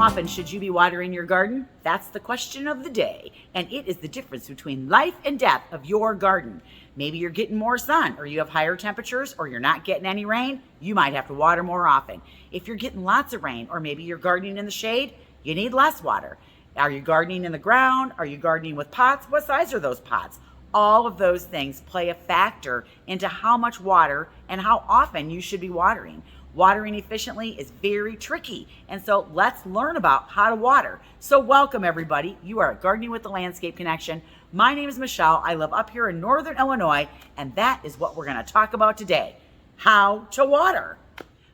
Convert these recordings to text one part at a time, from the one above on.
often should you be watering your garden? That's the question of the day, and it is the difference between life and death of your garden. Maybe you're getting more sun, or you have higher temperatures, or you're not getting any rain. You might have to water more often. If you're getting lots of rain, or maybe you're gardening in the shade, you need less water. Are you gardening in the ground? Are you gardening with pots? What size are those pots? All of those things play a factor into how much water and how often you should be watering. Watering efficiently is very tricky, and so let's learn about how to water. So welcome everybody. You are at Gardening with the Landscape Connection. My name is Michelle. I live up here in Northern Illinois, and that is what we're going to talk about today: how to water.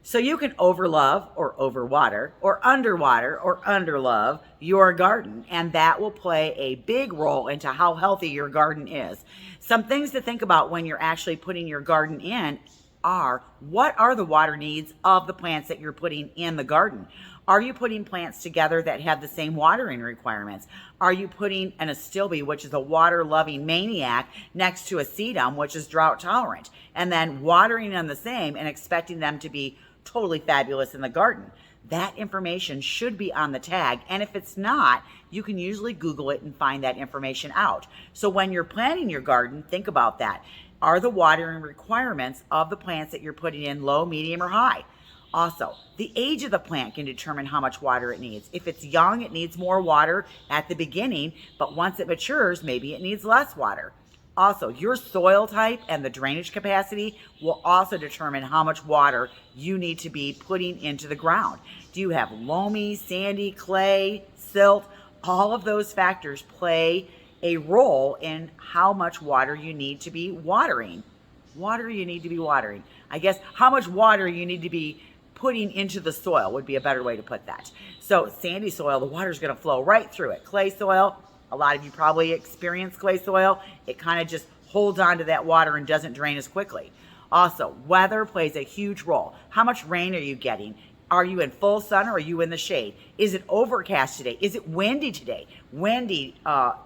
So you can overlove or overwater, or underwater or underlove your garden, and that will play a big role into how healthy your garden is. Some things to think about when you're actually putting your garden in are, what are the water needs of the plants that you're putting in the garden? Are you putting plants together that have the same watering requirements? Are you putting an astilbe, which is a water-loving maniac, next to a sedum, which is drought tolerant, and then watering them the same and expecting them to be totally fabulous in the garden? That information should be on the tag, and if it's not, you can usually Google it and find that information out. So when you're planting your garden, think about that. Are the watering requirements of the plants that you're putting in low, medium, or high? Also, the age of the plant can determine how much water it needs. If it's young, it needs more water at the beginning, but once it matures, maybe it needs less water. Also, your soil type and the drainage capacity will also determine how much water you need to be putting into the ground. Do you have loamy, sandy, clay, silt? All of those factors play a role in how much water you need to be watering. I guess how much water you need to be putting into the soil would be a better way to put that. So sandy soil, the water's going to flow right through it. Clay soil, a lot of you probably experience clay soil. It kind of just holds on to that water and doesn't drain as quickly. Also, weather plays a huge role. How much rain are you getting? Are you in full sun or are you in the shade? Is it overcast today? Is it windy today? Windy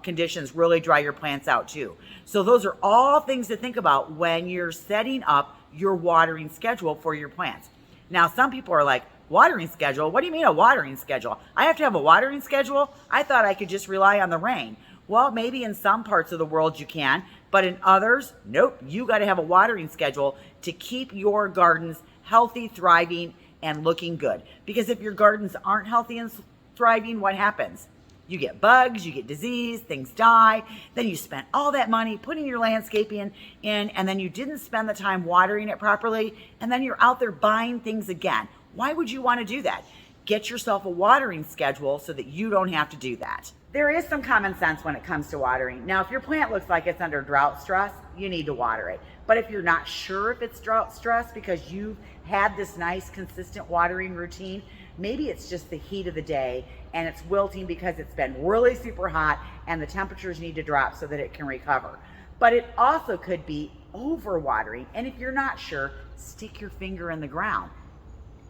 conditions really dry your plants out too. So those are all things to think about when you're setting up your watering schedule for your plants. Now, some people are like, watering schedule? What do you mean a watering schedule? I have to have a watering schedule? I thought I could just rely on the rain. Well, maybe in some parts of the world you can, but in others, nope. You got to have a watering schedule to keep your gardens healthy, thriving, and looking good. Because if your gardens aren't healthy and thriving, what happens? You get bugs, you get disease, things die. Then you spent all that money putting your landscaping in, and then you didn't spend the time watering it properly, and then you're out there buying things again. Why would you want to do that? Get yourself a watering schedule so that you don't have to do that. There is some common sense when it comes to watering. Now, if your plant looks like it's under drought stress, you need to water it. But if you're not sure if it's drought stress because you've had this nice consistent watering routine, maybe it's just the heat of the day and it's wilting because it's been really super hot and the temperatures need to drop so that it can recover. But it also could be overwatering. And if you're not sure, stick your finger in the ground.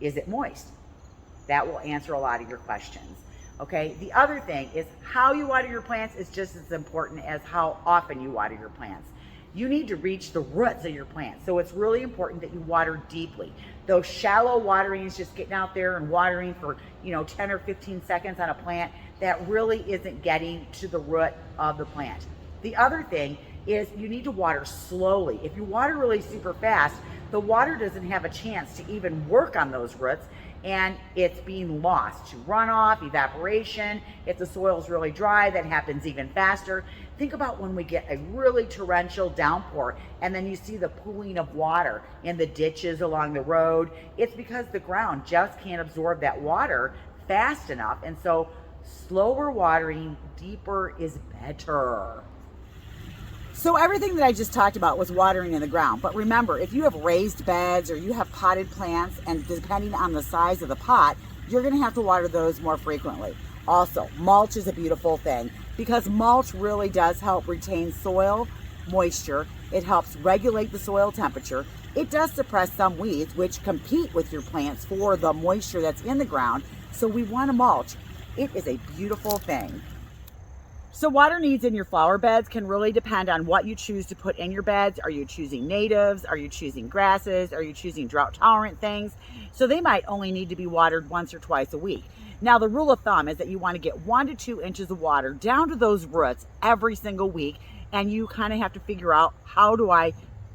Is it moist? That will answer a lot of your questions. Okay, the other thing is how you water your plants is just as important as how often you water your plants. You need to reach the roots of your plants, so it's really important that you water deeply. Those shallow waterings, just getting out there and watering for 10 or 15 seconds on a plant, that really isn't getting to the root of the plant. The other thing is you need to water slowly. If you water really super fast, the water doesn't have a chance to even work on those roots, and it's being lost to runoff, evaporation. If the soil is really dry, that happens even faster. Think about when we get a really torrential downpour and then you see the pooling of water in the ditches along the road. It's because the ground just can't absorb that water fast enough, and so slower watering, deeper is better. So everything that I just talked about was watering in the ground. But remember, if you have raised beds or you have potted plants, and depending on the size of the pot, you're going to have to water those more frequently. Also, mulch is a beautiful thing because mulch really does help retain soil moisture. It helps regulate the soil temperature. It does suppress some weeds, which compete with your plants for the moisture that's in the ground. So we want to mulch. It is a beautiful thing. So water needs in your flower beds can really depend on what you choose to put in your beds. Are you choosing natives? Are you choosing grasses? Are you choosing drought tolerant things? So they might only need to be watered once or twice a week. Now, the rule of thumb is that you want to get 1 to 2 inches of water down to those roots every single week. And you kind of have to figure out, how do I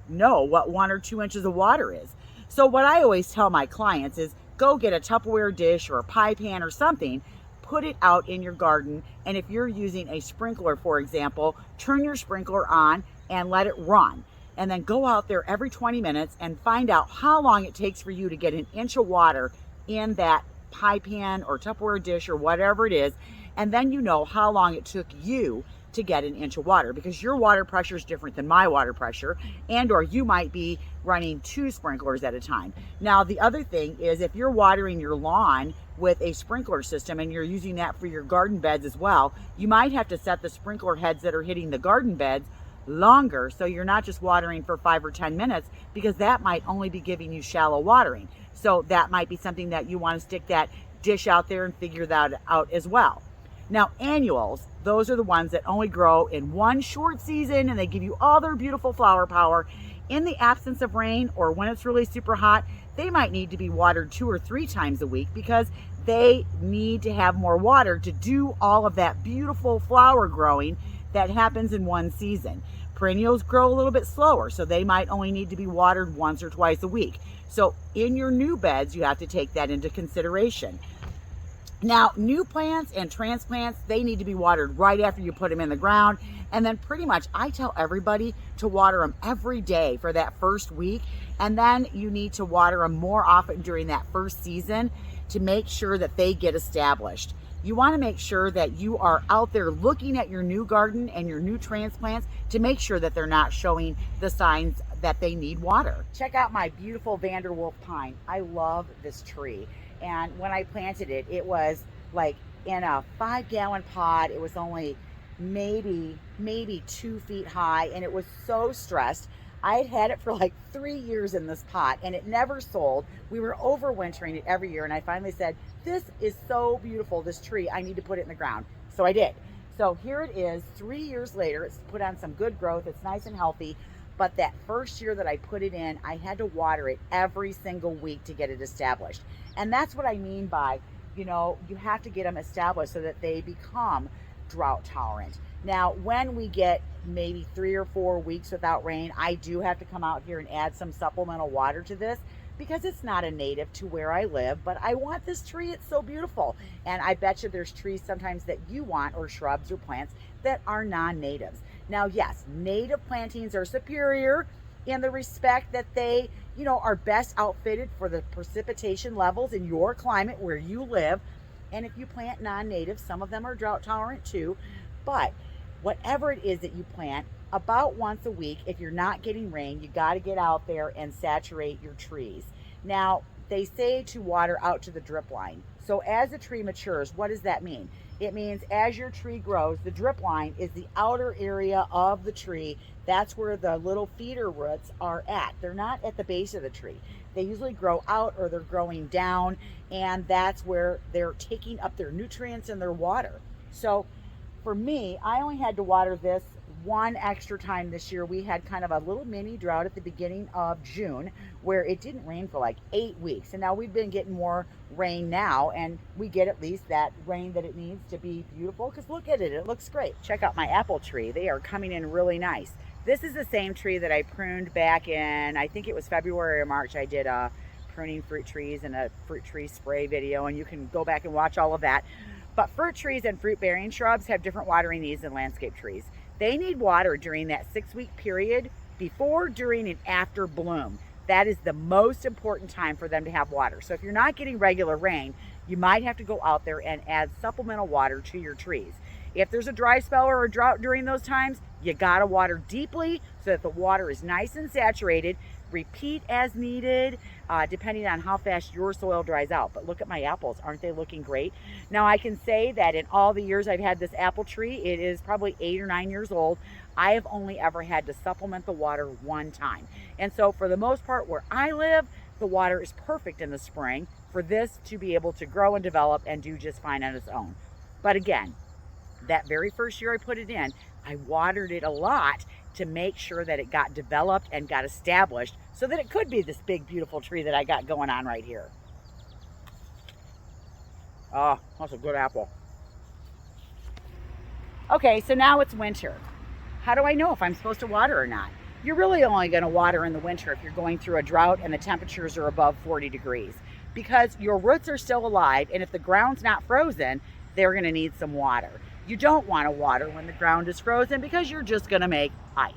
know what 1 or 2 inches of water is? So what I always tell my clients is, go get a Tupperware dish or a pie pan or something, put it out in your garden. And if you're using a sprinkler, for example, turn your sprinkler on and let it run. And then go out there every 20 minutes and find out how long it takes for you to get 1 inch of water in that pie pan or Tupperware dish or whatever it is. And then you know how long it took you to get 1 inch of water, because your water pressure is different than my water pressure, and or you might be running 2 sprinklers at a time. Now, the other thing is, if you're watering your lawn with a sprinkler system and you're using that for your garden beds as well, you might have to set the sprinkler heads that are hitting the garden beds longer, so you're not just watering for 5 or 10 minutes, because that might only be giving you shallow watering. So that might be something that you want to stick that dish out there and figure that out as well. Now, annuals, those are the ones that only grow in one short season, and they give you all their beautiful flower power. In the absence of rain, or when it's really super hot, they might need to be watered 2 or 3 times a week, because they need to have more water to do all of that beautiful flower growing that happens in one season. Perennials grow a little bit slower, so they might only need to be watered once or twice a week. So in your new beds, you have to take that into consideration. Now, new plants and transplants, they need to be watered right after you put them in the ground. And then pretty much I tell everybody to water them every day for that first week. And then you need to water them more often during that first season to make sure that they get established. You want to make sure that you are out there looking at your new garden and your new transplants to make sure that they're not showing the signs that they need water. Check out my beautiful Vanderwolf pine. I love this tree. And when I planted it, it was like in a 5-gallon pot. It was only maybe 2 feet high, and it was so stressed. I had had it for like 3 years in this pot, and it never sold. We were overwintering it every year, and I finally said, this is so beautiful, this tree, I need to put it in the ground. So I did. So here it is, 3 years later. It's put on some good growth. It's nice and healthy. But that first year that I put it in, I had to water it every single week to get it established. And that's what I mean by, you have to get them established so that they become drought tolerant. Now, when we get maybe 3 or 4 weeks without rain, I do have to come out here and add some supplemental water to this, because it's not a native to where I live, but I want this tree. It's so beautiful. And I bet you there's trees sometimes that you want, or shrubs or plants that are non-natives. Now, yes, native plantings are superior in the respect that they, are best outfitted for the precipitation levels in your climate where you live. And if you plant non-native, some of them are drought tolerant too. But whatever it is that you plant, about once a week, if you're not getting rain, you got to get out there and saturate your trees. Now, they say to water out to the drip line. So as a tree matures, what does that mean? It means as your tree grows, the drip line is the outer area of the tree. That's where the little feeder roots are at. They're not at the base of the tree. They usually grow out, or they're growing down, and that's where they're taking up their nutrients and their water. So for me, I only had to water this one extra time this year. We had kind of a little mini drought at the beginning of June where it didn't rain for like 8 weeks. And now we've been getting more rain now, and we get at least that rain that it needs to be beautiful, because look at it, it looks great. Check out my apple tree. They are coming in really nice. This is the same tree that I pruned back in, I think it was February or March. I did a pruning fruit trees and a fruit tree spray video, and you can go back and watch all of that. But fruit trees and fruit bearing shrubs have different watering needs than landscape trees. They need water during that 6-week period before, during, and after bloom. That is the most important time for them to have water. So if you're not getting regular rain, you might have to go out there and add supplemental water to your trees. If there's a dry spell or a drought during those times, you gotta water deeply so that the water is nice and saturated. Repeat as needed, depending on how fast your soil dries out. But look at my apples. Aren't they looking great? Now, I can say that in all the years I've had this apple tree, it is probably 8 or 9 years old, I have only ever had to supplement the water one time. And so for the most part where I live, the water is perfect in the spring for this to be able to grow and develop and do just fine on its own. But again, that very first year I put it in, I watered it a lot to make sure that it got developed and got established so that it could be this big, beautiful tree that I got going on right here. Oh, that's a good apple. Okay, so now it's winter. How do I know if I'm supposed to water or not? You're really only going to water in the winter if you're going through a drought and the temperatures are above 40 degrees because your roots are still alive, and if the ground's not frozen, they're going to need some water. You don't want to water when the ground is frozen because you're just going to make ice.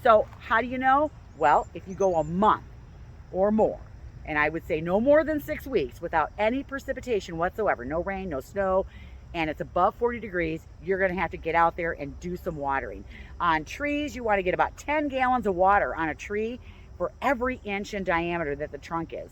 So how do you know? Well, if you go a month or more, and I would say no more than 6 weeks without any precipitation whatsoever, no rain, no snow, and it's above 40 degrees, you're going to have to get out there and do some watering. On trees, you want to get about 10 gallons of water on a tree for every inch in diameter that the trunk is.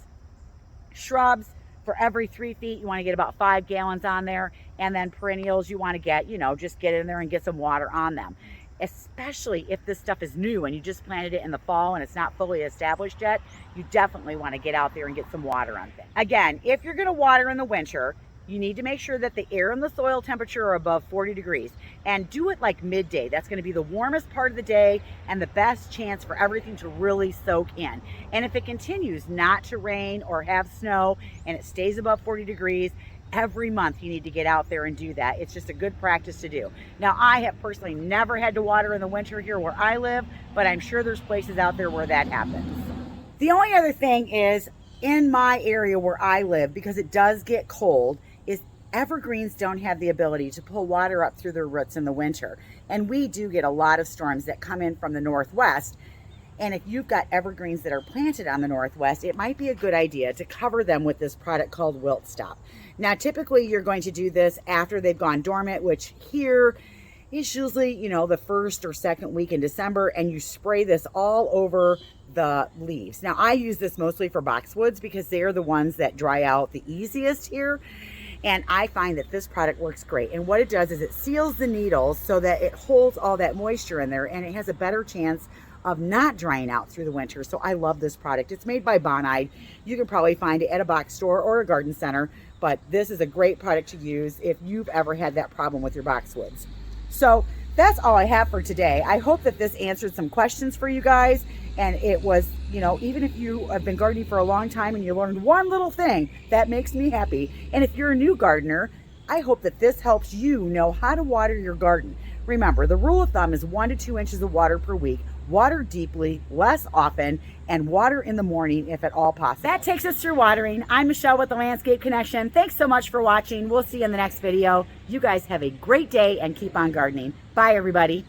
Shrubs, for every 3 feet, you want to get about 5 gallons on there. And then perennials, you want to get, just get in there and get some water on them. Especially if this stuff is new and you just planted it in the fall and it's not fully established yet, you definitely want to get out there and get some water on things. Again, if you're going to water in the winter, you need to make sure that the air and the soil temperature are above 40 degrees and do it like midday. That's going to be the warmest part of the day and the best chance for everything to really soak in. And if it continues not to rain or have snow and it stays above 40 degrees, every month you need to get out there and do that. It's just a good practice to do. Now, I have personally never had to water in the winter here where I live, but I'm sure there's places out there where that happens. The only other thing is, in my area where I live, because it does get cold, is evergreens don't have the ability to pull water up through their roots in the winter. And we do get a lot of storms that come in from the northwest. And if you've got evergreens that are planted on the northwest, it might be a good idea to cover them with this product called Wilt Stop. Now, typically you're going to do this after they've gone dormant, which here is usually, the first or second week in December, and you spray this all over the leaves. Now, I use this mostly for boxwoods because they're the ones that dry out the easiest here. And I find that this product works great. And what it does is it seals the needles so that it holds all that moisture in there, and it has a better chance of not drying out through the winter. So I love this product. It's made by Bonide. You can probably find it at a box store or a garden center, but this is a great product to use if you've ever had that problem with your boxwoods. So that's all I have for today. I hope that this answered some questions for you guys. And it was, even if you have been gardening for a long time and you learned one little thing, that makes me happy. And if you're a new gardener, I hope that this helps you know how to water your garden. Remember, the rule of thumb is 1 to 2 inches of water per week. Water deeply, less often, and water in the morning if at all possible. That takes us through watering. I'm Michelle with the Landscape Connection. Thanks so much for watching. We'll see you in the next video. You guys have a great day and keep on gardening. Bye, everybody.